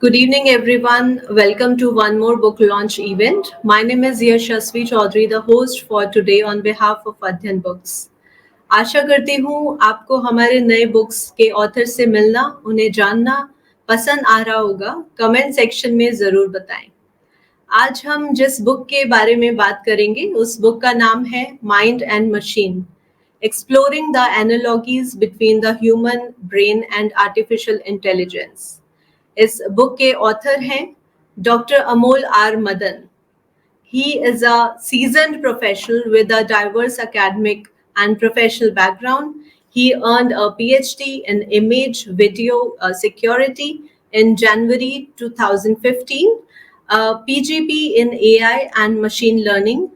Good evening, everyone. Welcome to one more book launch event. My name is Yashasvi Chaudhary, the host for today on behalf of Adhyyan Books. आशा करती हूँ आपको हमारे नए books के author से मिलना, उन्हें जानना पसंद आ रहा होगा। कमेंट सेक्शन में ज़रूर बताएं। आज हम जिस बुक के बारे में बात करेंगे, उस बुक का नाम है mind and machine, exploring the analogies between the human brain and artificial intelligence. इस बुक के ऑथर हैं doctor Amol R Madan. He is a seasoned professional with a diverse academic and professional background. He earned a PhD in image video security in January 2015, a PGP in AI and machine learning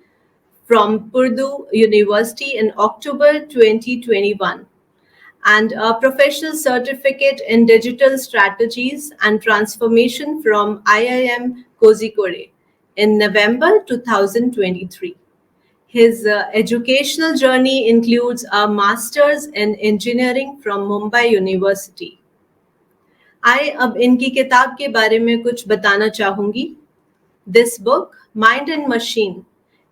from Purdue University in October 2021, and a professional certificate in digital strategies and transformation from IIM Kozhikode in November 2023. His educational journey includes a master's in engineering from Mumbai University. आइए अब इनकी किताब के बारे में कुछ बताना चाहूँगी। This book, Mind and Machine,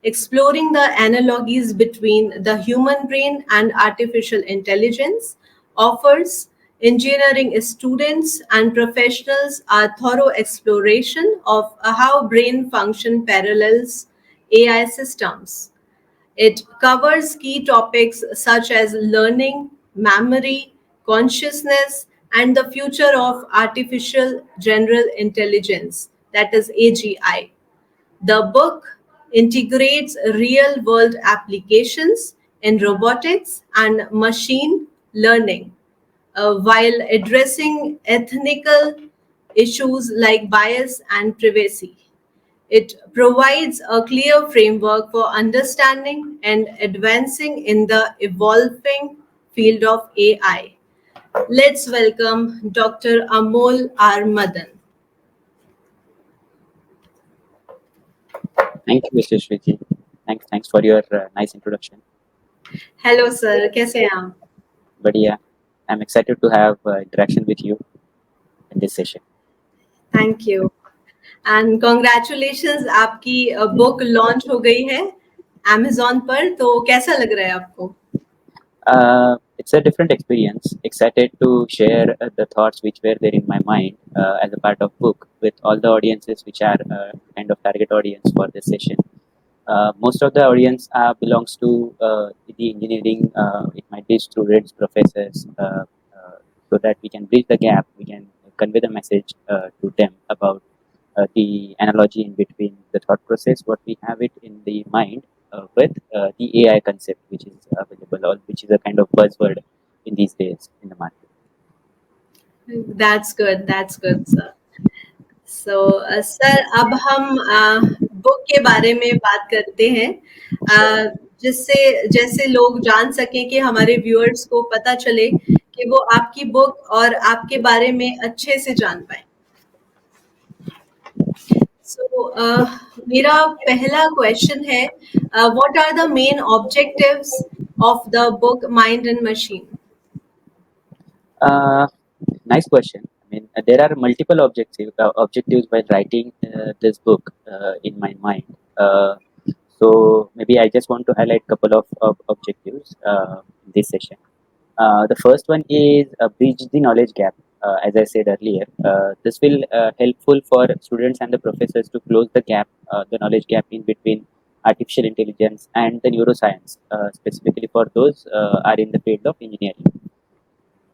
exploring the analogies between the human brain and artificial intelligence, offers engineering students and professionals a thorough exploration of how brain function parallels AI systems. It covers key topics such as learning, memory, consciousness, and the future of artificial general intelligence, that is AGI. The book integrates real world applications in robotics and machine learning while addressing ethical issues like bias and privacy. It provides a clear framework for understanding and advancing in the evolving field of AI. Let's welcome Dr. Amol R. Madan. Thank you, Yashasvi ji. Thanks for your nice introduction. Hello, sir. कैसे हैं आप? But yeah, I'm excited to have interaction with you in this session. Thank you. And congratulations, आपकी book launch हो गई है Amazon पर, तो कैसा लग रहा है आपको? It's a different experience. Excited to share the thoughts which were there in my mind as a part of book with all the audiences which are kind of target audience for this session. Most of the audience belongs to the engineering. It might be students, professors, so that we can bridge the gap. We can convey the message to them about the analogy in between the thought process, what we have it in the mind, with the AI concept, which is available, or which is a kind of buzzword in these days in the market. That's good. That's good, sir. So, sir अब हम book के बारे में बात करते हैं, जिससे जैसे लोग जान सकें कि हमारे व्यूअर्स को पता चले कि वो आपकी बुक और आपके बारे में अच्छे से जान पाए। So, मेरा पहला क्वेश्चन है, what are the main objectives of the book Mind and Machine? Nice question. I mean, there are multiple objectives while writing this book in my mind. So maybe I just want to highlight a couple of objectives in this session. The first one is bridge the knowledge gap. As I said earlier, this will helpful for students and the professors to close the gap, the knowledge gap in between artificial intelligence and the neuroscience, specifically for those are in the field of engineering.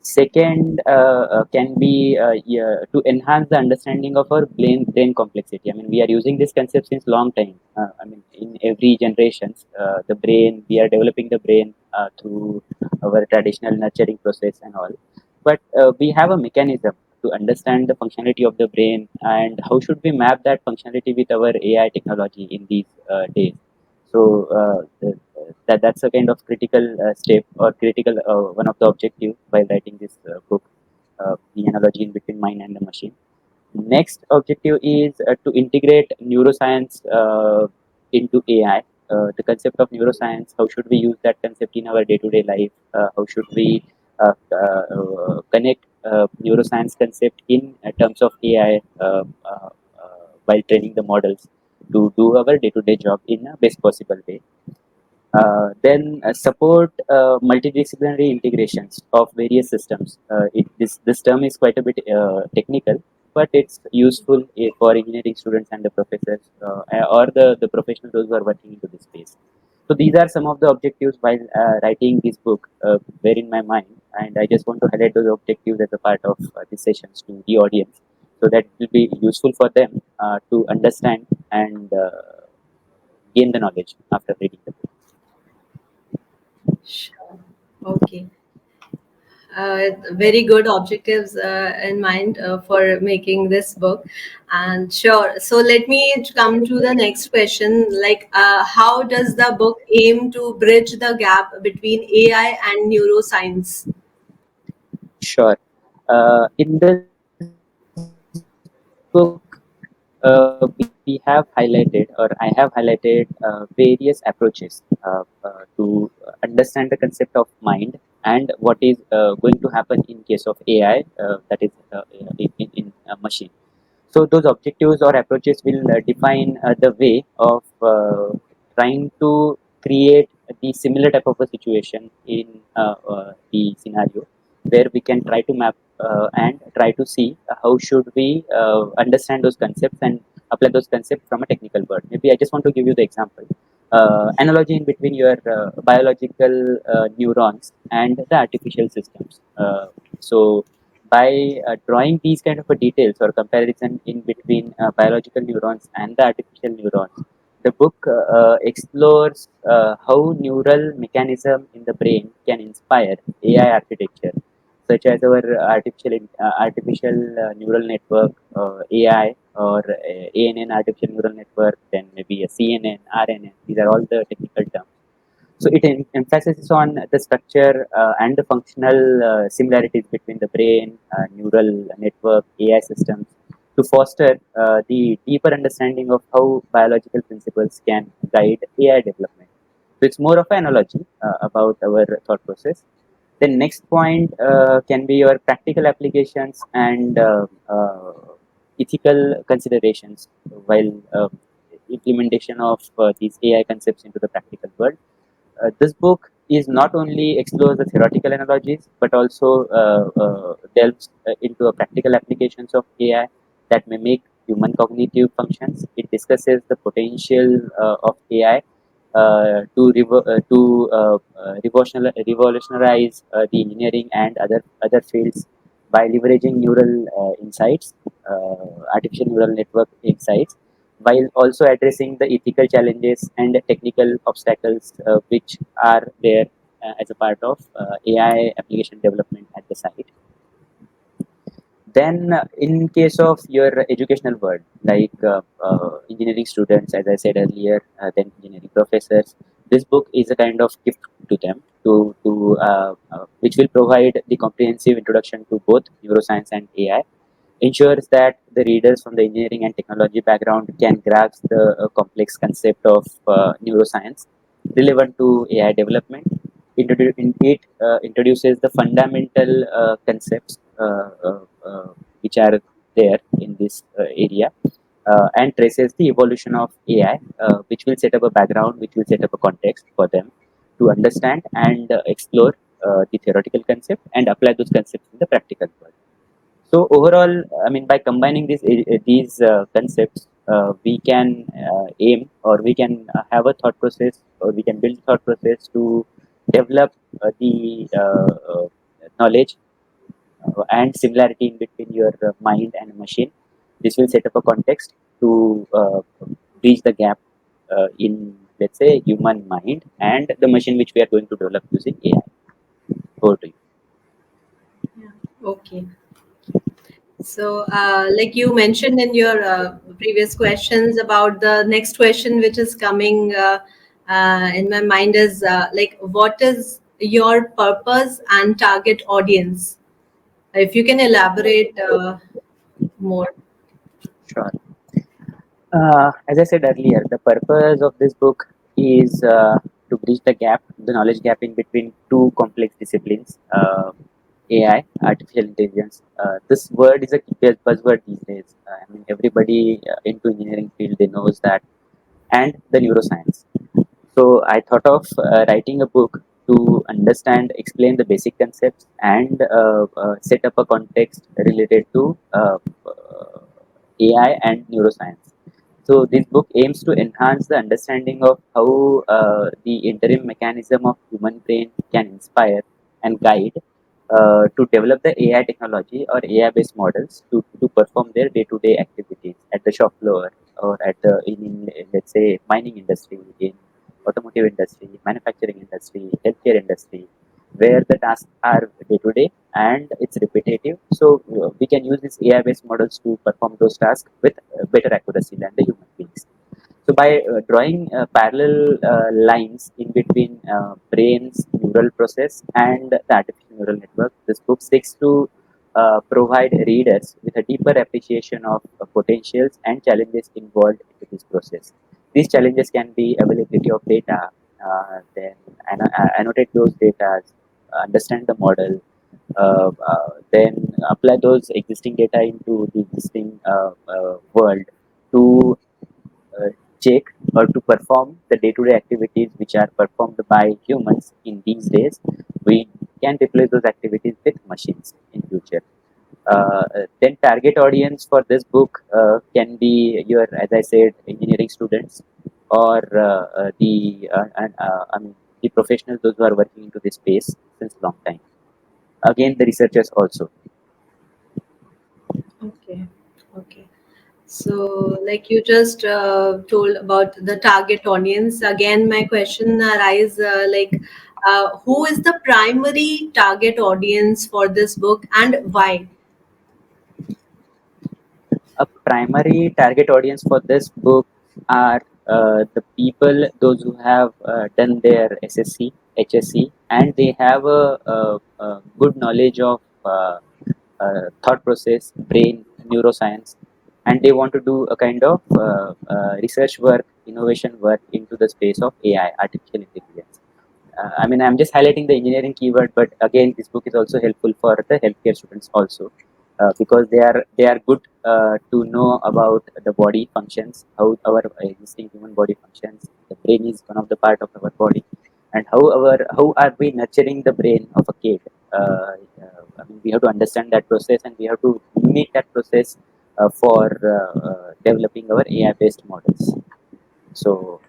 Second can be to enhance the understanding of our brain complexity. I mean, we are using this concept since long time. I mean, in every generations, the brain, we are developing the brain through our traditional nurturing process and all. But we have a mechanism to understand the functionality of the brain, and how should we map that functionality with our AI technology in these days. So that's a kind of critical step, or critical one of the objective by writing this book, the analogy in between mind and the machine. Next objective is to integrate neuroscience into AI. The concept of neuroscience, how should we use that concept in our day-to-day life? How should we connect neuroscience concept in terms of AI while training the models to do our day-to-day job in a best possible way. Then support multidisciplinary integrations of various systems. This term is quite a bit technical, but it's useful for engineering students and the professors or the professionals those who are working into this space. So these are some of the objectives while writing this book were in my mind, and I just want to highlight those objectives as a part of these sessions to the audience, so that it will be useful for them to understand and gain the knowledge after reading the book. Sure. Okay. Very good objectives in mind for making this book. And sure. So let me come to the next question. Like, how does the book aim to bridge the gap between AI and neuroscience? Sure. In this book, we have highlighted, or I have highlighted, various approaches to understand the concept of mind and what is going to happen in case of AI, that is in machine. So those objectives or approaches will define the way of trying to create the similar type of a situation in the scenario, where we can try to map and try to see how should we understand those concepts and apply those concepts from a technical word. Maybe I just want to give you the example. Analogy in between your biological neurons and the artificial systems. So by drawing these kind of a details or comparison in between biological neurons and the artificial neurons, the book explores how neural mechanism in the brain can inspire AI architecture, such as our artificial neural network, AI, or ANN artificial neural network, then maybe a CNN, RNN. These are all the technical terms. So it emphasizes on the structure and the functional similarities between the brain, neural network, AI systems to foster the deeper understanding of how biological principles can guide AI development. So it's more of an analogy about our thought process. The next point can be your practical applications and ethical considerations while implementation of these AI concepts into the practical world. This book is not only explores the theoretical analogies but also delves into a practical applications of AI that may make human cognitive functions. It discusses the potential of AI to revolutionize the engineering and other fields by leveraging neural insights, artificial neural network insights, while also addressing the ethical challenges and technical obstacles which are there as a part of AI application development at the site. Then, in case of your educational world, like engineering students, as I said earlier, then engineering professors, this book is a kind of gift to them, which will provide the comprehensive introduction to both neuroscience and AI, ensures that the readers from the engineering and technology background can grasp the complex concept of neuroscience relevant to AI development. It introduces the fundamental concepts which are there in this area and traces the evolution of AI, which will set up a background, which will set up a context for them to understand and explore the theoretical concept and apply those concepts in the practical world. So overall, I mean, by combining these concepts, we can aim, or we can have a thought process, or we can build thought process to develop the knowledge and similarity in between your mind and machine. This will set up a context to bridge the gap in, let's say, human mind and the machine which we are going to develop using AI. Over to you. Yeah. Okay. So, like you mentioned in your previous questions about the next question, which is coming in my mind, is like, what is your purpose and target audience? If you can elaborate more. Sure. As I said earlier, the purpose of this book is to bridge the gap, the knowledge gap in between two complex disciplines. AI, artificial intelligence. This word is a buzzword these days. I mean, everybody into engineering field they knows that, and the neuroscience. So I thought of writing a book to understand, explain the basic concepts, and set up a context related to AI and neuroscience. So this book aims to enhance the understanding of how the interim mechanism of human brain can inspire and guide to develop the AI technology or AI-based models to perform their day-to-day activities at the shop floor or at the in let's say mining industry, in automotive industry, manufacturing industry, healthcare industry, where the tasks are day-to-day and it's repetitive. So we can use these AI-based models to perform those tasks with better accuracy than the human beings. So by drawing parallel lines in between brain's neural process and the artificial neural network, this book seeks to provide readers with a deeper appreciation of potentials and challenges involved in this process. These challenges can be availability of data, then annotate those data, understand the model, then apply those existing data into the existing world to uh, check or to perform the day-to-day activities which are performed by humans in these days. We can replace those activities with machines in future. Then target audience for this book can be your, as I said, engineering students or I mean the professionals, those who are working into this space since long time. Again, the researchers also. Okay. Okay. So, like you just told about the target audience, again, my question arises who is the primary target audience for this book and why? A primary target audience for this book are the people, those who have done their SSC, HSC, and they have a good knowledge of thought process, brain, neuroscience, and they want to do a kind of research work, innovation work into the space of AI, artificial intelligence. I mean, I'm just highlighting the engineering keyword, but again, this book is also helpful for the healthcare students also, because they are good to know about the body functions, how our existing human body functions. The brain is one of the part of our body, and how are we nurturing the brain of a kid? I mean, we have to understand that process, and we have to mimic that process for developing our AI-based models. So.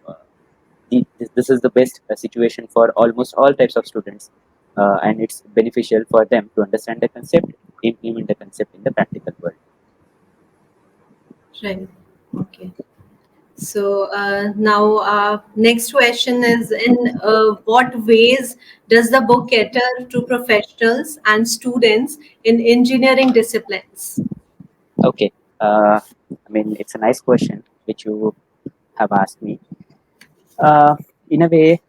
This is the best situation for almost all types of students, and it's beneficial for them to understand the concept, implement the concept in the practical world. Right. Okay. So now, next question is: in what ways does the book cater to professionals and students in engineering disciplines? Okay, I mean, it's a nice question which you have asked me. uh, in a way,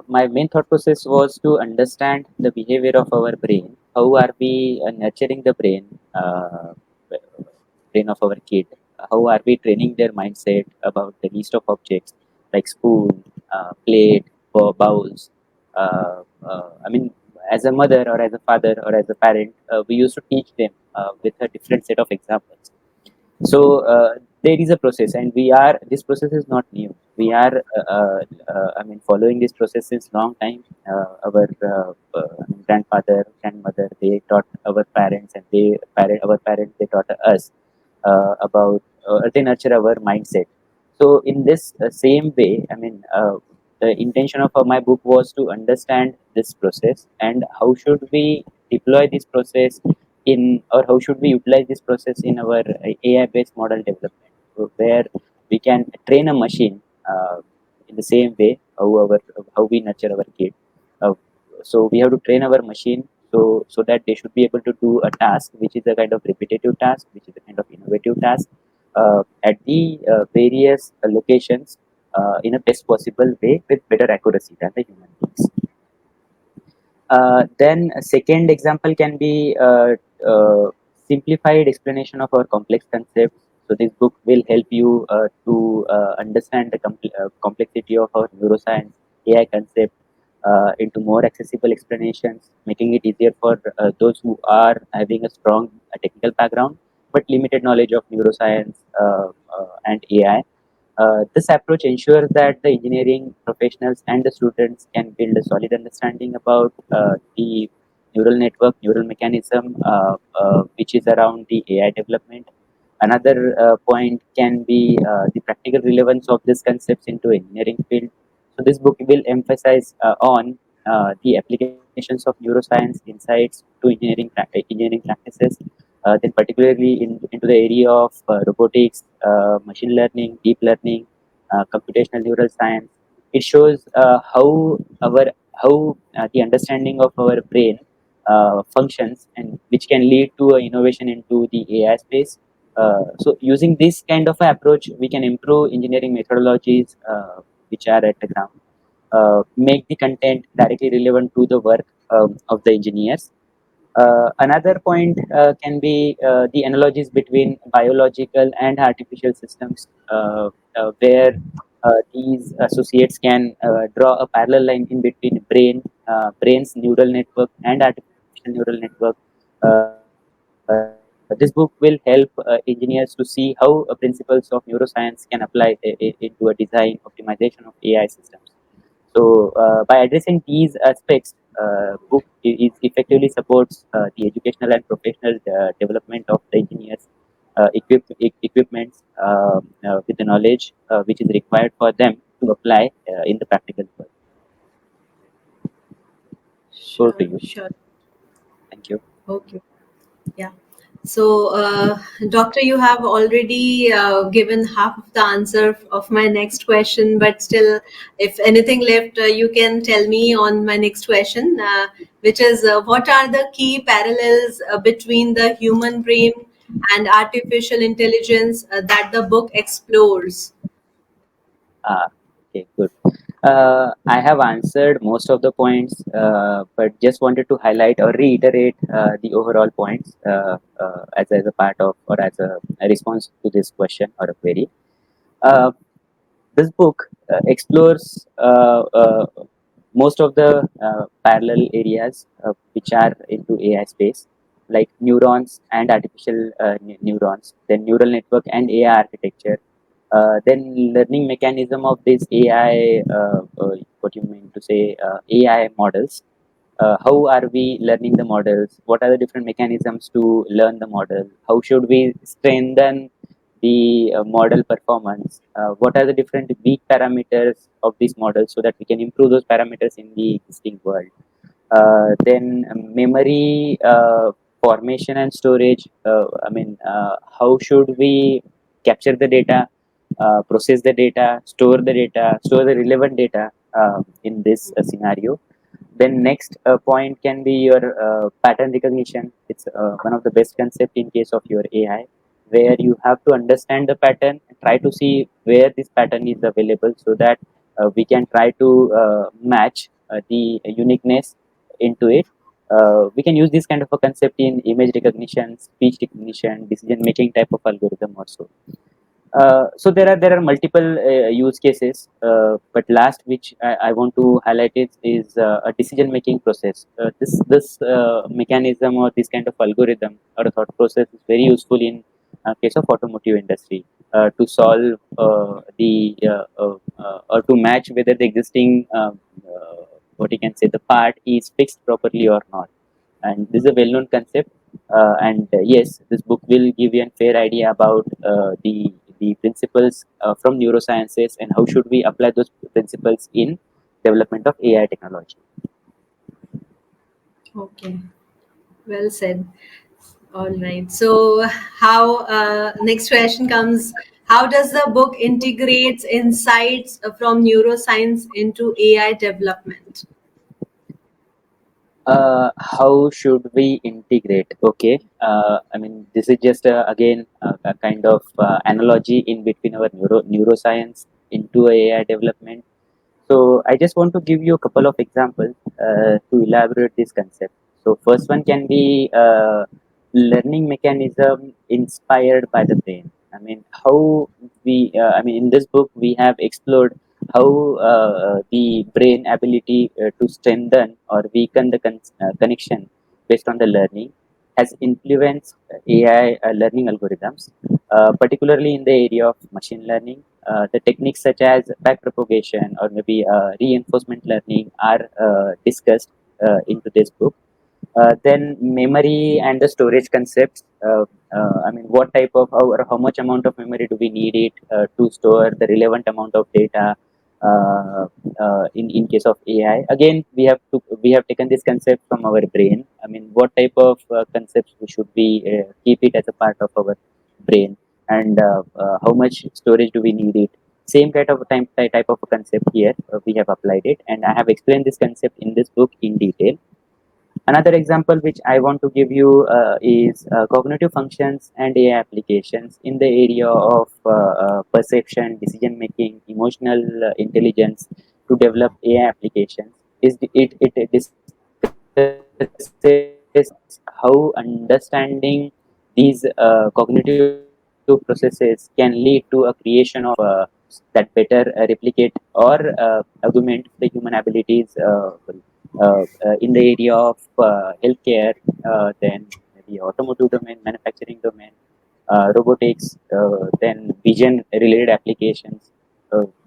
my main thought process was to understand the behavior of our brain. How are we nurturing the brain of our kid? How are we training their mindset about the list of objects like spoon, plate, bowls? I mean, as a mother or as a father or as a parent, we used to teach them with a different set of examples. So there is a process, and we are this process is not new. We are I mean, following this process since long time. Our I mean, grandfather, grandmother, they taught our parents, and our parents, they taught us about they nurture our mindset. So in this same way, I mean, the intention of my book was to understand this process and how should we deploy this process in, or how should we utilize this process in our AI based model development, where we can train a machine in the same way how we nurture our kid. Uh, so we have to train our machine so that they should be able to do a task which is a kind of repetitive task, which is a kind of innovative task at the various locations in a best possible way with better accuracy than the human beings. Then a second example can be simplified explanation of our complex concepts. So this book will help you to understand the complexity of our neuroscience AI concept, into more accessible explanations, making it easier for those who are having a strong technical background but limited knowledge of neuroscience and AI. This approach ensures that the engineering professionals and the students can build a solid understanding about the neural network, neural mechanism, which is around the AI development. Another point can be the practical relevance of these concepts into engineering field. So this book will emphasize on the applications of neuroscience insights to engineering practices, then particularly into the area of robotics, machine learning, deep learning, computational neural science. It shows how the understanding of our brain functions and which can lead to innovation into the AI space. So using this kind of approach, we can improve engineering methodologies which are at the ground, make the content directly relevant to the work of the engineers. Another point can be the analogies between biological and artificial systems, where these associates can draw a parallel line in between brain's neural network and artificial neural network. This book will help engineers to see how principles of neuroscience can apply into a design optimization of AI systems. So, by addressing these aspects, book is effectively supports the educational and professional development of the engineers, equipments with the knowledge which is required for them to apply in the practical world. Over to Sure, you. sure. Thank you. Okay. Yeah. So, Doctor, you have already given half of the answer of my next question, but still, if anything left, you can tell me on my next question, which is what are the key parallels between the human brain and artificial intelligence that the book explores? Ah, okay, good. I have answered most of the points, but just wanted to highlight or reiterate the overall points as a part of or as a response to this question or a query. Uh, this book explores most of the parallel areas which are into AI space, like neurons and artificial neurons, then neural network and AI architecture, then learning mechanism of this AI, what you mean to say, AI models. How are we learning the models? What are the different mechanisms to learn the model? How should we strengthen the model performance? What are the different weak parameters of these models so that we can improve those parameters in the existing world? Then memory formation and storage. How should we capture the data, process the data, store the relevant data in this scenario? Then next point can be your pattern recognition. It's one of the best concept in case of your AI, where you have to understand the pattern and try to see where this pattern is available, so that we can try to match the uniqueness into it. We can use this kind of a concept in image recognition, speech recognition, decision making type of algorithm also. So there are multiple use cases, but last which I want to highlight is a decision making process. This mechanism or this kind of algorithm or a thought process is very useful in case of automotive industry to solve or to match whether the existing what you can say the part is fixed properly or not. And this is a well known concept, and yes, this book will give you a fair idea about the principles from neurosciences and how should we apply those principles in development of AI technology. Okay, well said. All right. So, how next question comes? How does the book integrates insights from neuroscience into AI development? How should we integrate? Okay, I mean this is just again a kind of analogy in between our neuroscience into AI development. So I just want to give you a couple of examples to elaborate this concept. So first one can be learning mechanism inspired by the brain. I mean how I mean in this book we have explored how the brain ability to strengthen or weaken the connection based on the learning has influenced AI learning algorithms, particularly in the area of machine learning. The techniques such as backpropagation or maybe reinforcement learning are discussed into this book. Then memory and the storage concepts. I mean, what type of or how much amount of memory do we need it to store the relevant amount of data? In case of AI, again we have taken this concept from our brain. I mean, what type of concepts should we keep it as a part of our brain, and how much storage do we need it? Same kind of type of a concept here we have applied it, and I have explained this concept in this book in detail. Another example which I want to give you is cognitive functions and AI applications in the area of perception, decision making, emotional intelligence to develop AI applications. It discusses how understanding these cognitive processes can lead to a creation of that better replicate or augment the human abilities in the area of healthcare, then maybe automotive domain, manufacturing domain, robotics, then vision related applications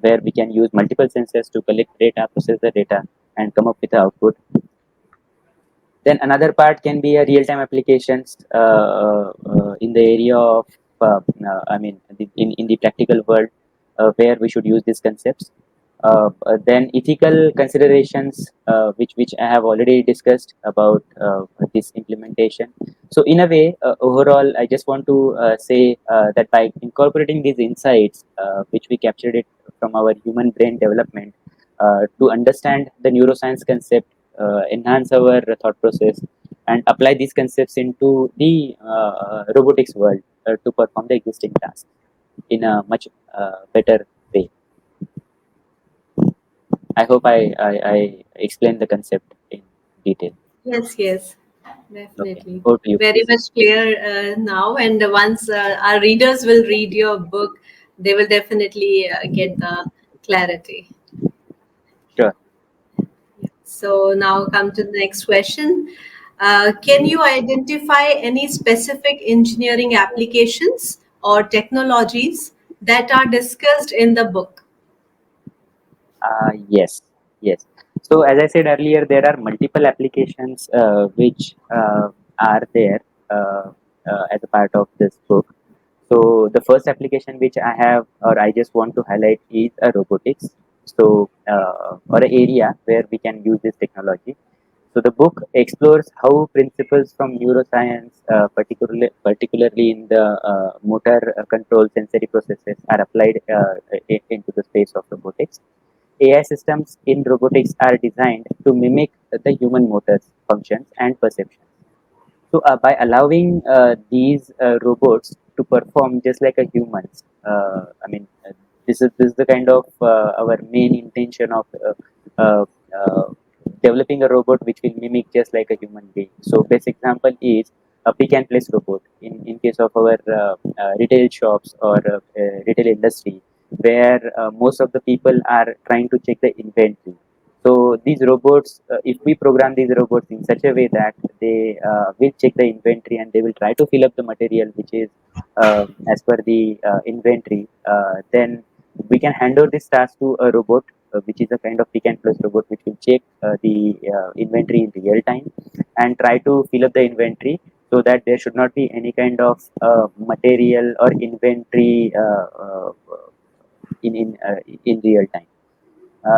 where we can use multiple sensors to collect data, process the data, and come up with the output. Then another part can be a real-time applications in the area of, I mean, in the practical world where we should use these concepts. Then ethical considerations, which I have already discussed about this implementation. So in a way, overall, I just want to say that by incorporating these insights, which we captured it from our human brain development, to understand the neuroscience concept, enhance our thought process, and apply these concepts into the robotics world to perform the existing tasks in a much better way. I hope I explained the concept in detail. Yes, yes, Okay, definitely. over to you, Very please. much clear now. And once our readers will read your book, they will definitely get the clarity. Sure. So now come to the next question. Can you identify any specific engineering applications or technologies that are discussed in the book? Yes, yes. So as I said earlier, there are multiple applications which are there as a part of this book. So the first application which I have or I just want to highlight is a robotics. So or an area where we can use this technology. So the book explores how principles from neuroscience, particularly in the motor control sensory processes, are applied into the space of robotics. AI systems in robotics are designed to mimic the human motors, functions, and perceptions. So, by allowing these robots to perform just like a humans, this is the kind of our main intention of uh, uh, developing a robot which will mimic just like a human being. So, best example is a pick and place robot. In case of our retail shops or retail industry, where most of the people are trying to check the inventory. So these robots, if we program these robots in such a way that they will check the inventory and they will try to fill up the material which is as per the inventory, then we can hand over this task to a robot, which is a kind of pick and place robot, which will check the inventory in real time and try to fill up the inventory so that there should not be any kind of material or inventory in real time.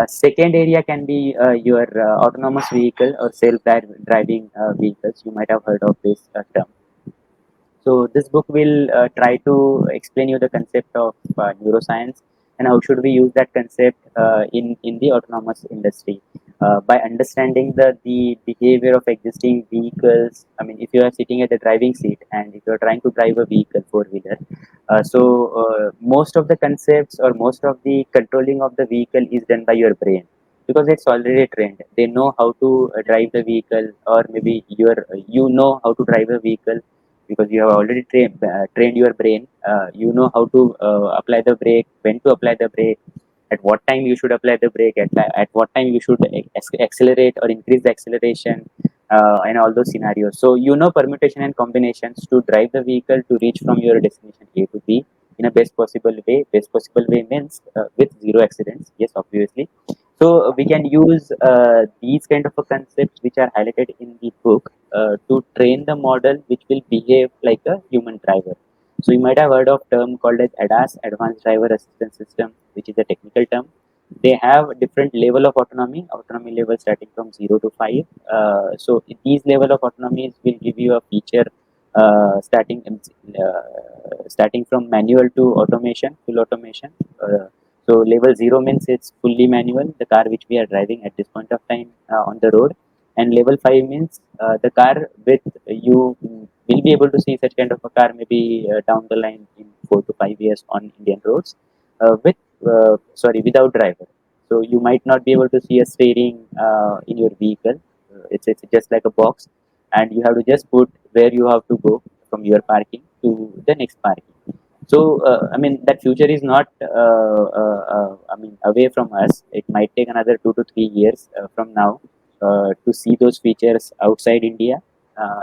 Second area can be your autonomous vehicle or self-driving vehicles. You might have heard of this term. So this book will try to explain you the concept of neuroscience and how should we use that concept in the autonomous industry by understanding the behavior of existing vehicles. I mean, if you are sitting at the driving seat and if you are trying to drive a vehicle four wheeler, most of the concepts or most of the controlling of the vehicle is done by your brain because it's already trained. They know how to drive the vehicle, or maybe you know how to drive a vehicle because you have already trained your brain. You know how to apply the brake, when to apply the brake, at what time you should apply the brake, at what time you should accelerate or increase the acceleration, and all those scenarios. So you know permutation and combinations to drive the vehicle to reach from your destination A to B in a best possible way. Best possible way means with zero accidents. Yes, obviously. So we can use these kind of a concepts which are highlighted in the book to train the model which will behave like a human driver. So you might have heard of term called as ADAS, Advanced Driver Assistance System, which is a technical term. They have different level of autonomy level starting from 0 to 5. So these level of autonomies will give you a feature starting from manual to automation, full automation. So level 0 means it's fully manual, the car which we are driving at this point of time on the road, and level 5 means the car with you will be able to see such kind of a car maybe down the line in 4 to 5 years on Indian roads with without driver. So you might not be able to see a steering in your vehicle. It's just like a box, and you have to just put where you have to go from your parking to the next parking. So I mean that future is not I mean away from us. It might take another 2 to 3 years from now to see those features outside India,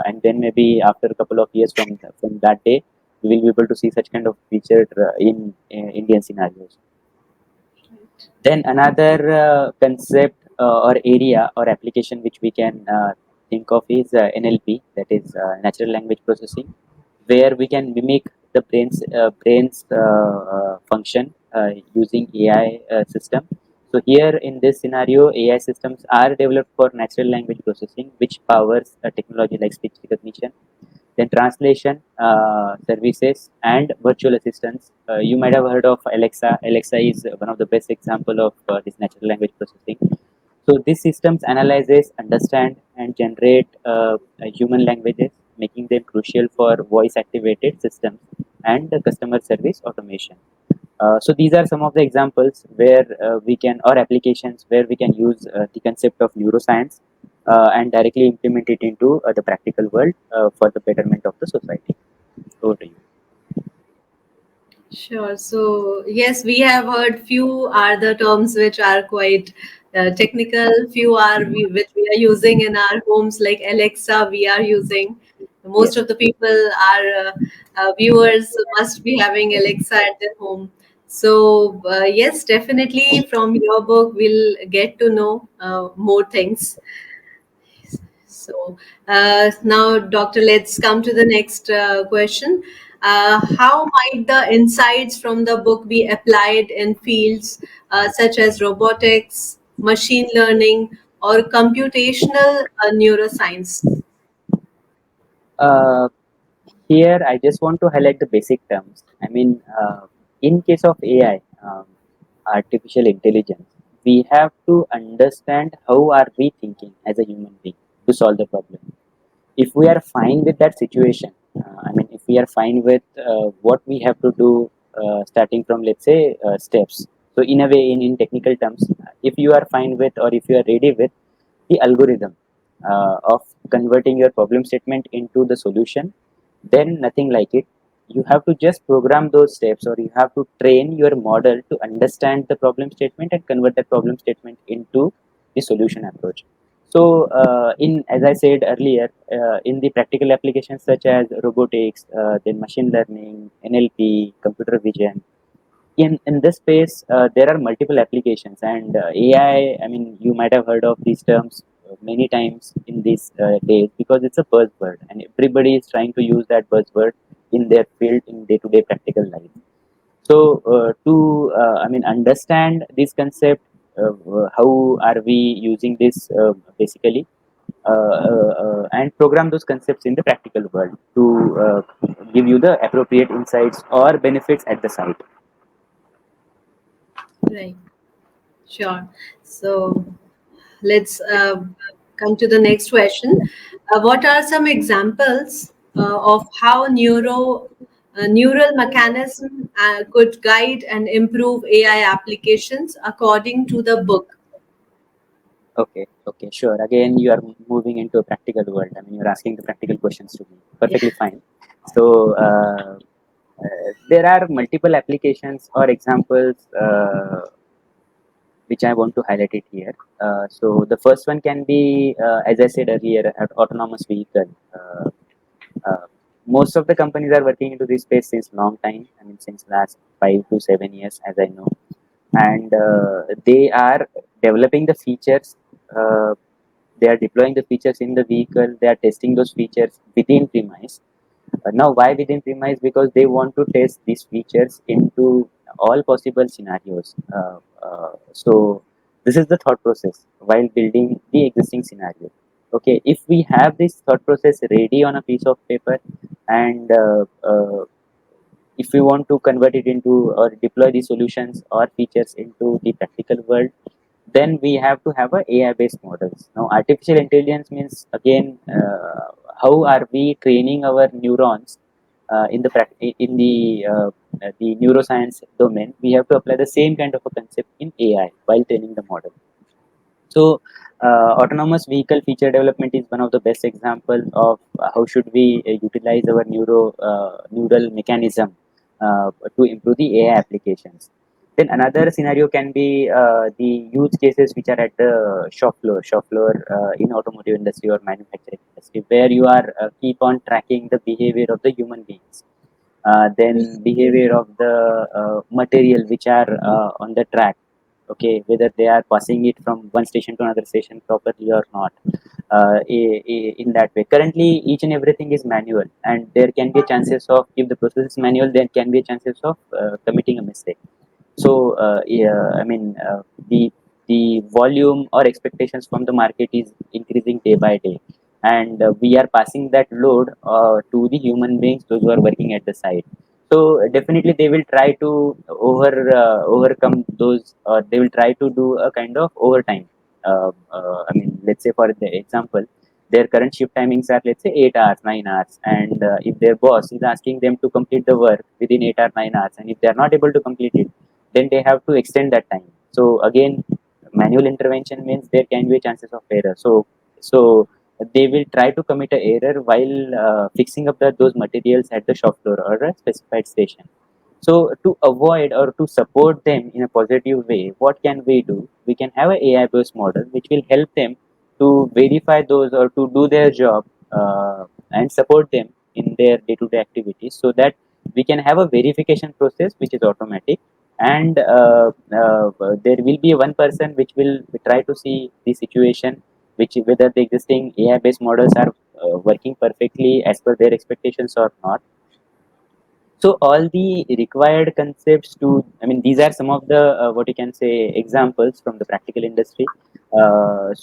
and then maybe after a couple of years from that day, we will be able to see such kind of feature in Indian scenarios. Then another concept or area or application which we can think of is NLP, that is natural language processing, where we can mimic the brain's function using AI system. So here in this scenario, AI systems are developed for natural language processing, which powers a technology like speech recognition, then translation services and virtual assistants. You might have heard of Alexa. Alexa is one of the best example of this natural language processing. So these systems analyzes, understand, and generate human languages, making them crucial for voice-activated systems and customer service automation. So these are some of the examples where we can, or applications where we can use the concept of neuroscience and directly implement it into the practical world for the betterment of the society. Over to you. Sure. So yes, we have heard few are the terms which are quite technical. Few are which we are using in our homes, like Alexa. We are using. Most Yes. of the people, our viewers, must be having Alexa at their home. So yes, definitely from your book we'll get to know more things. So now, Doctor, let's come to the next question. How might the insights from the book be applied in fields such as robotics, machine learning, or computational neuroscience? Uh, Here, I just want to highlight the basic terms. I mean, in case of AI, artificial intelligence, we have to understand how are we thinking as a human being to solve the problem. If we are fine with that situation, I mean if we are fine with what we have to do starting from, let's say, steps. So in a way, in technical terms, if you are fine with, or if you are ready with the algorithm of converting your problem statement into the solution, then nothing like it. You have to just program those steps, or you have to train your model to understand the problem statement and convert that problem statement into the solution approach. So, in as I said earlier, in the practical applications such as robotics, then machine learning, NLP, computer vision, in this space, there are multiple applications, and AI. I mean, you might have heard of these terms many times in these days because it's a buzzword, and everybody is trying to use that buzzword in their field in day-to-day practical life. So, I mean, understand this concept. How are we using this basically, and program those concepts in the practical world to give you the appropriate insights or benefits at the site. Right. Sure. So let's come to the next question. What are some examples of how neural mechanism could guide and improve AI applications according to the book? Okay, okay, sure. Again, you are moving into a practical world. I mean, you're asking the practical questions to me. Yeah. Perfectly fine. So, there are multiple applications or examples which I want to highlight it here. So the first one can be, as I said earlier, autonomous vehicle. Uh, Most of the companies are working into this space since long time. I mean, since last 5 to 7 years, as I know, and they are developing the features. They are deploying the features in the vehicle. They are testing those features within premise. Now, why within premise? Because they want to test these features into all possible scenarios. So this is the thought process while building the existing scenario. Okay, if we have this thought process ready on a piece of paper, and if we want to convert it into or deploy the solutions or features into the practical world, then we have to have a AI based models. Now artificial intelligence means, again, how are we training our neurons in the neuroscience domain. We have to apply the same kind of a concept in AI while training the model. So, autonomous vehicle feature development is one of the best examples of how should we utilize our neural mechanism to improve the AI applications. Then another scenario can be the use cases which are at the shop floor in automotive industry or manufacturing industry, where you are keep on tracking the behavior of the human beings, then behavior of the material which are on the track. Okay, whether they are passing it from one station to another station properly or not. In that way, currently each and everything is manual, and there can be chances of, if the process is manual, there can be chances of committing a mistake. So yeah, I mean, the volume or expectations from the market is increasing day by day, and we are passing that load to the human beings, those who are working at the site. So definitely they will try to overcome those, or they will try to do a kind of overtime. I mean, let's say for the example, their current shift timings are, let's say, 8 hours, 9 hours, and if their boss is asking them to complete the work within 8 or 9 hours, and if they are not able to complete it, then they have to extend that time. So again, manual intervention means there can be chances of error. So they will try to commit a error while fixing up those materials at the shop floor or a specified station. So to avoid or to support them in a positive way, what can we do? We can have an AI based model which will help them to verify those or to do their job, and support them in their day to day activities, so that we can have a verification process which is automatic, and there will be one person which will try to see the situation, which whether the existing AI based models are working perfectly as per their expectations or not. So all the required concepts to, I mean, these are some of the what you can say examples from the practical industry. The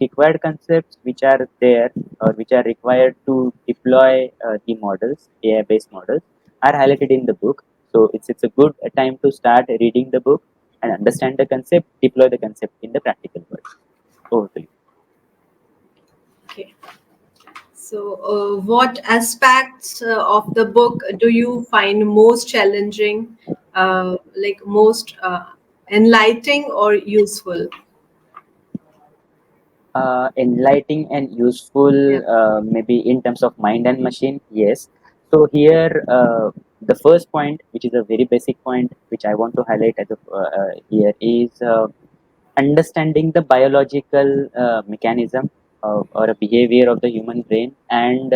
required concepts which are there, or which are required to deploy the models, AI based models, are highlighted in the book. So it's a good time to start reading the book and understand the concept, deploy the concept in the practical world. Over to you. Okay. So, what aspects of the book do you find most challenging, like most enlightening or useful? Enlightening and useful, Yeah. maybe in terms of mind and machine, yes. So here, the first point, which is a very basic point, which I want to highlight here, is understanding the biological mechanism or a behavior of the human brain, and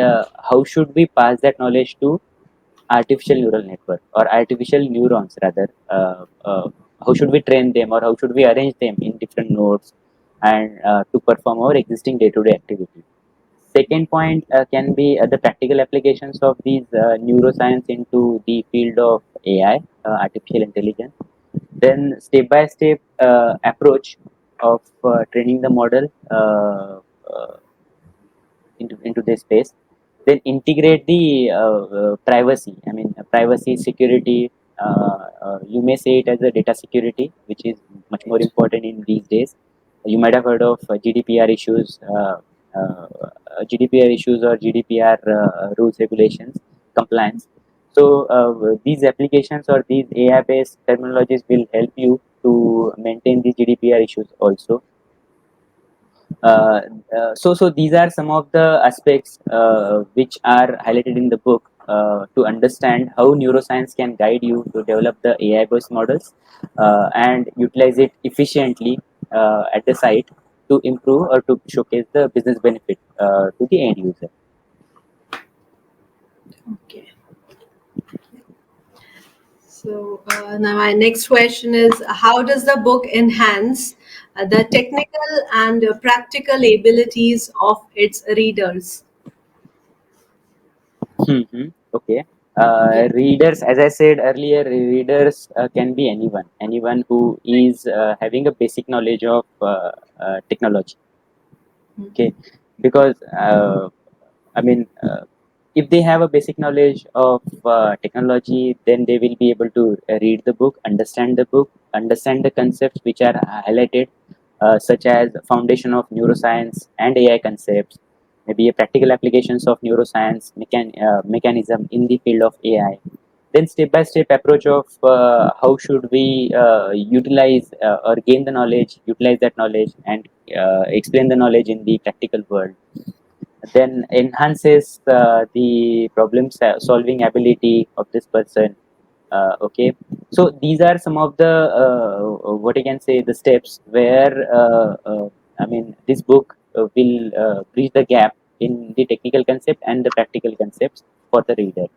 how should we pass that knowledge to artificial neural network, or artificial neurons rather. How should we train them, or how should we arrange them in different nodes, and to perform our existing day-to-day activity. Second point can be the practical applications of these neuroscience into the field of AI, artificial intelligence. Then step-by-step approach of training the model into this space. Then integrate the privacy, I mean, privacy, security. You may say it as a data security, which is much more important in these days. You might have heard of GDPR issues, or GDPR rules, regulations, compliance. So these applications or these AI based terminologies will help you to maintain these GDPR issues also. uh, so these are some of the aspects which are highlighted in the book, to understand how neuroscience can guide you to develop the AI based models and utilize it efficiently at the site to improve or to showcase the business benefit to the end user. Okay. So now my next question is, how does the book enhance the technical and practical abilities of its readers? Okay. Yeah. Readers, as I said earlier, readers can be anyone who is having a basic knowledge of technology. Okay, because I mean, if they have a basic knowledge of technology, then they will be able to read the book, understand the concepts which are highlighted, such as foundation of neuroscience and AI concepts, maybe a practical applications of neuroscience mechanism in the field of AI. Then step-by-step approach of how should we utilize or gain the knowledge, utilize that knowledge, and explain the knowledge in the practical world, then enhances the problem solving ability of this person. Okay, so these are some of the what I can say the steps where I mean this book will bridge the gap in the technical concept and the practical concepts for the reader.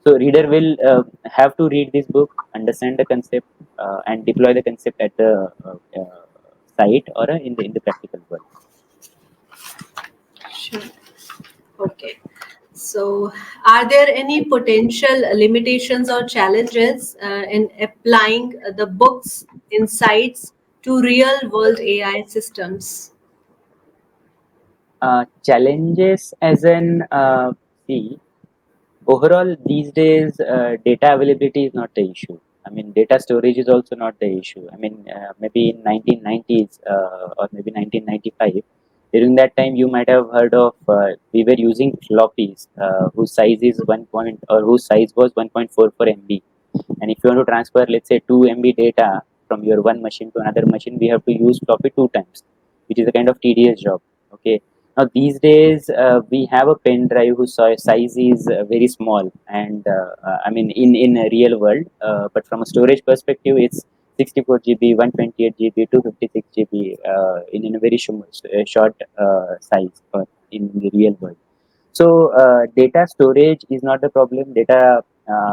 So reader will have to read this book, understand the concept, and deploy the concept at the site or in the practical world. Sure. Okay. So, are there any potential limitations or challenges in applying the book's insights to real world AI systems? Challenges as in see overall these days data availability is not the issue. I mean data storage is also not the issue. I mean maybe in 1990s or maybe 1995, during that time you might have heard of we were using floppies whose size is 1 point or whose size was 1.44 MB, and if you want to transfer let's say 2 MB data from your one machine to another machine, we have to use floppy two times, which is a kind of tedious job. Okay, now these days we have a pen drive whose size is very small, and I mean in a real world, but from a storage perspective, it's 64 GB, 128 GB, 256 GB in a very short size in the real world. So data storage is not the problem. Data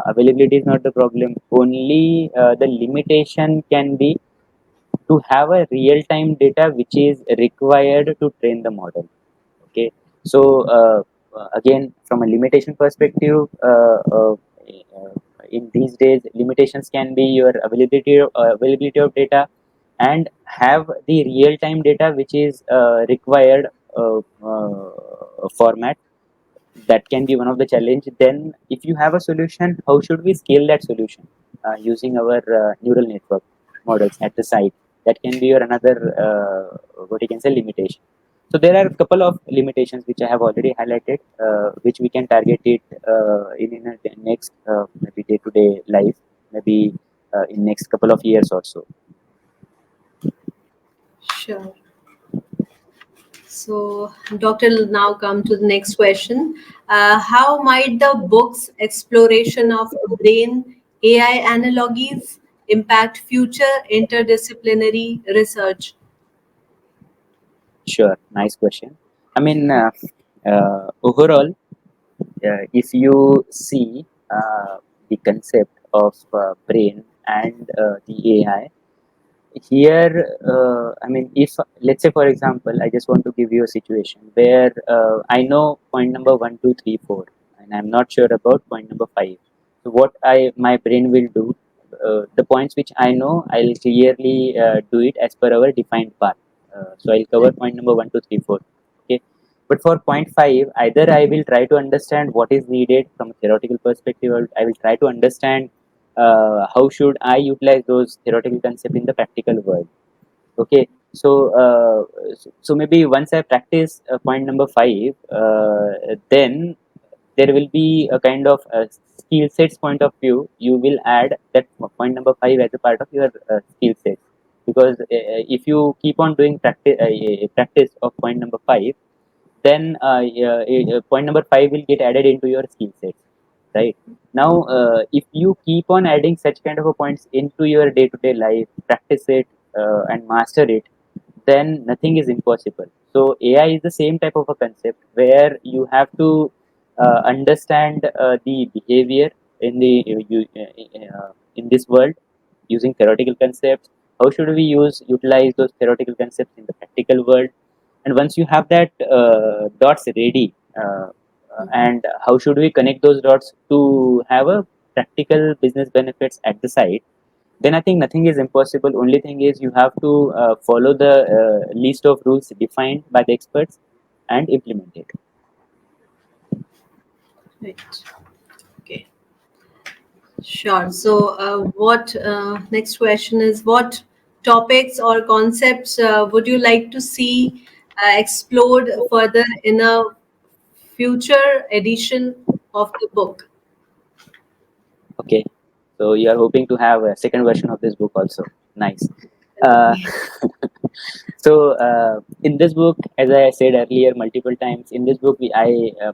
availability is not the problem. Only the limitation can be to have a real-time data which is required to train the model. Okay, so again from a limitation perspective, in these days limitations can be your availability of data and have the real-time data which is required format. That can be one of the challenge. Then if you have a solution, how should we scale that solution using our neural network models at the site? That can be your another what you can say limitation. So there are a couple of limitations which I have already highlighted, which we can target it in a next maybe day-to-day life, maybe in next couple of years or so. Sure. So, Doctor, will now come to the next question. How might the book's exploration of brain AI analogies impact future interdisciplinary research? Sure, nice question. I mean, overall, if you see the concept of brain and the AI, here I mean if let's say for example I just want to give you a situation where I know point number 1 2 3 4 and I'm not sure about point number 5. So what I my brain will do, the points which I know I'll clearly do it as per our defined path. So I'll cover point number 1 2 3 4. Okay, but for point 5 either I will try to understand what is needed from a theoretical perspective, or I will try to understand how should I utilize those theoretical concepts in the practical world. Okay, so so maybe once I practice point number 5, then there will be a kind of skill sets point of view. You will add that point number 5 as a part of your skill set, because if you keep on doing practice of point number 5, then point number 5 will get added into your skill set. right? Now, if you keep on adding such kind of a points into your day-to-day life, practice it and master it, then nothing is impossible. So AI is the same type of a concept where you have to understand the behavior in the in this world using theoretical concepts. How should we utilize those theoretical concepts in the practical world? And once you have that dots ready, and how should we connect those dots to have a practical business benefits at the side, then I think nothing is impossible. Only thing is you have to follow the list of rules defined by the experts and implement it. Right. Okay. Sure. So, what next question is, what topics or concepts would you like to see explored further in a future edition of the book? Okay, so you are hoping to have a second version of this book also. Nice. uh, so in this book, as I said earlier multiple times, in this book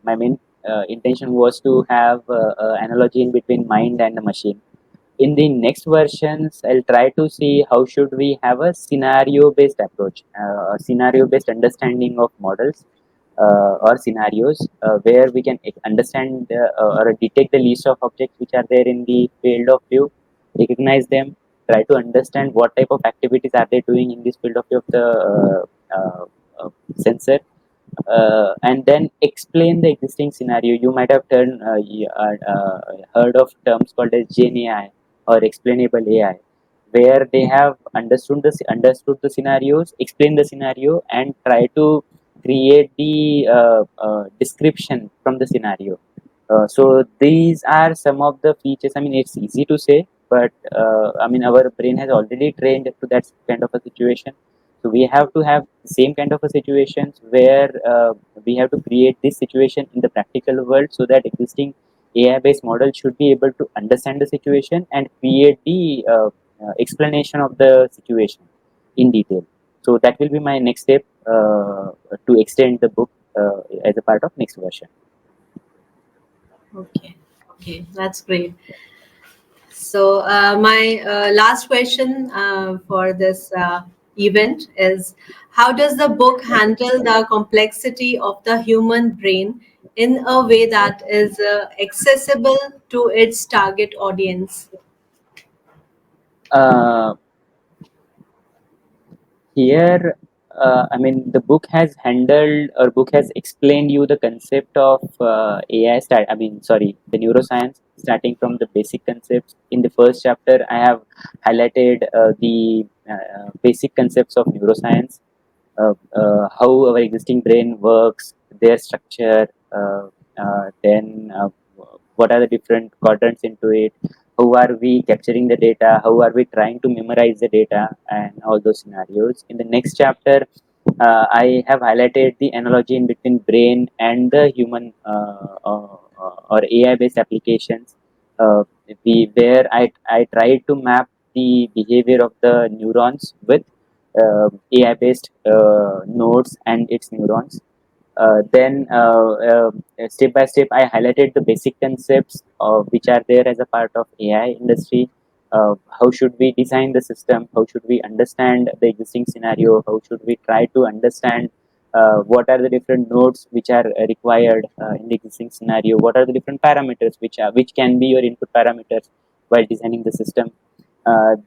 my main intention was to have analogy in between mind and the machine. In the next versions, I'll try to see how should we have a scenario based approach, a scenario based understanding of models or scenarios, where we can understand or detect the list of objects which are there in the field of view, recognize them, try to understand what type of activities are they doing in this field of view of the sensor, and then explain the existing scenario. You might have heard of terms called as Gen AI or explainable AI, where they have understood the scenarios, explain the scenario, and try to create the description from the scenario. So these are some of the features. I mean, it's easy to say, but I mean, our brain has already trained to that kind of a situation. So we have to have the same kind of a situations where we have to create this situation in the practical world, so that existing AI-based model should be able to understand the situation and create the explanation of the situation in detail. So that will be my next step to extend the book as a part of next version. Okay. Okay, that's great. So, my last question for this event is, how does the book handle the complexity of the human brain in a way that is accessible to its target audience? Uh, Here, I mean, the book has handled or book has explained you the concept of AI. I mean, sorry, the neuroscience, starting from the basic concepts. In the first chapter, I have highlighted the basic concepts of neuroscience, how our existing brain works, their structure, then what are the different quadrants into it, how are we capturing the data, how are we trying to memorize the data, and all those scenarios. In the next chapter, I have highlighted the analogy in between brain and the human or AI based applications, where I tried to map the behavior of the neurons with AI based nodes and its neurons. Then step by step, I highlighted the basic concepts which are there as a part of AI industry. How should we design the system? How should we understand the existing scenario? How should we try to understand what are the different nodes which are required in the existing scenario? What are the different parameters which can be your input parameters while designing the system?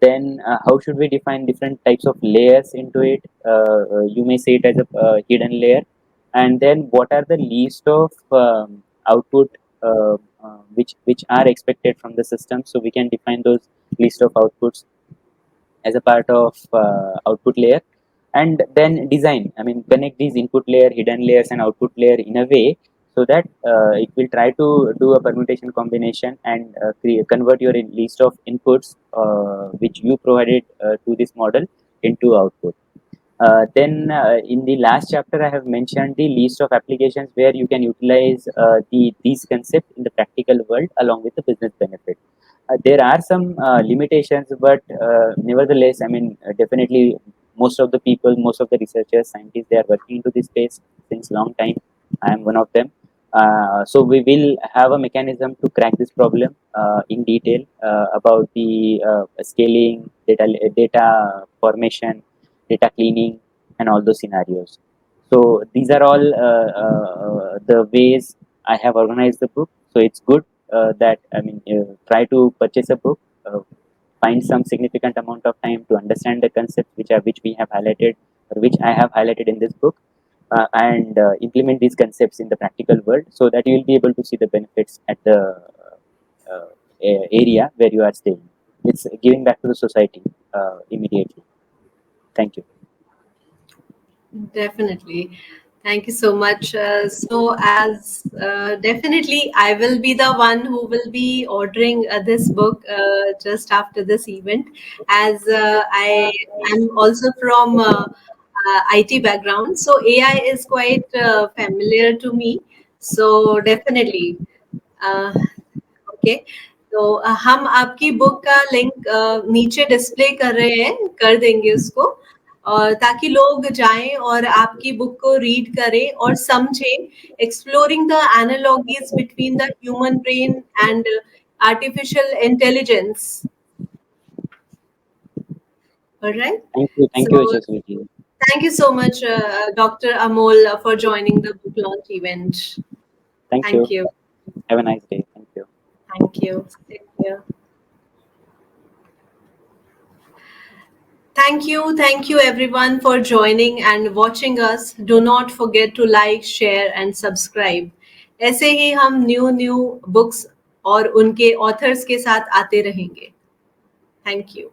Then how should we define different types of layers into it? You may say it as a hidden layer. And then what are the list of output which are expected from the system, so we can define those list of outputs as a part of output layer. And then design, I mean, connect these input layer, hidden layers, and output layer in a way so that it will try to do a permutation combination and convert your list of inputs which you provided to this model into output. Then in the last chapter, I have mentioned the list of applications where you can utilize these concepts in the practical world along with the business benefit. There are some limitations, but nevertheless, I mean, definitely most of the people, most of the researchers, scientists, they are working into this space since long time. I am one of them. So we will have a mechanism to crack this problem in detail about the scaling, data formation, data cleaning, and all those scenarios. So these are all the ways I have organized the book. So it's good that try to purchase a book, find some significant amount of time to understand the concepts which we have highlighted, or which I have highlighted in this book, and implement these concepts in the practical world, so that you will be able to see the benefits at the area where you are staying. It's giving back to the society immediately. Thank you. Definitely. Thank you so much. So, as definitely, I will be the one who will be ordering this book just after this event, as I am also from IT background. So, AI is quite familiar to me. So, definitely. Uh, okay तो हम आपकी book का link नीचे display कर रहे हैं कर देंगे उसको और ताकि लोग जाएं और आपकी बुक को रीड करें और समझें exploring the analogies between the human brain and artificial intelligence. All right. Thank So you, Yashasvi ji. thank you so much, Dr. Amol, for joining the book launch event. Thank Thank you. you. Have a nice day. Thank you. Thank you. Take care. Thank you everyone for joining and watching us. Do not forget to like, share and subscribe. ऐसे ही हम new books और उनके authors के साथ आते रहेंगे. Thank you.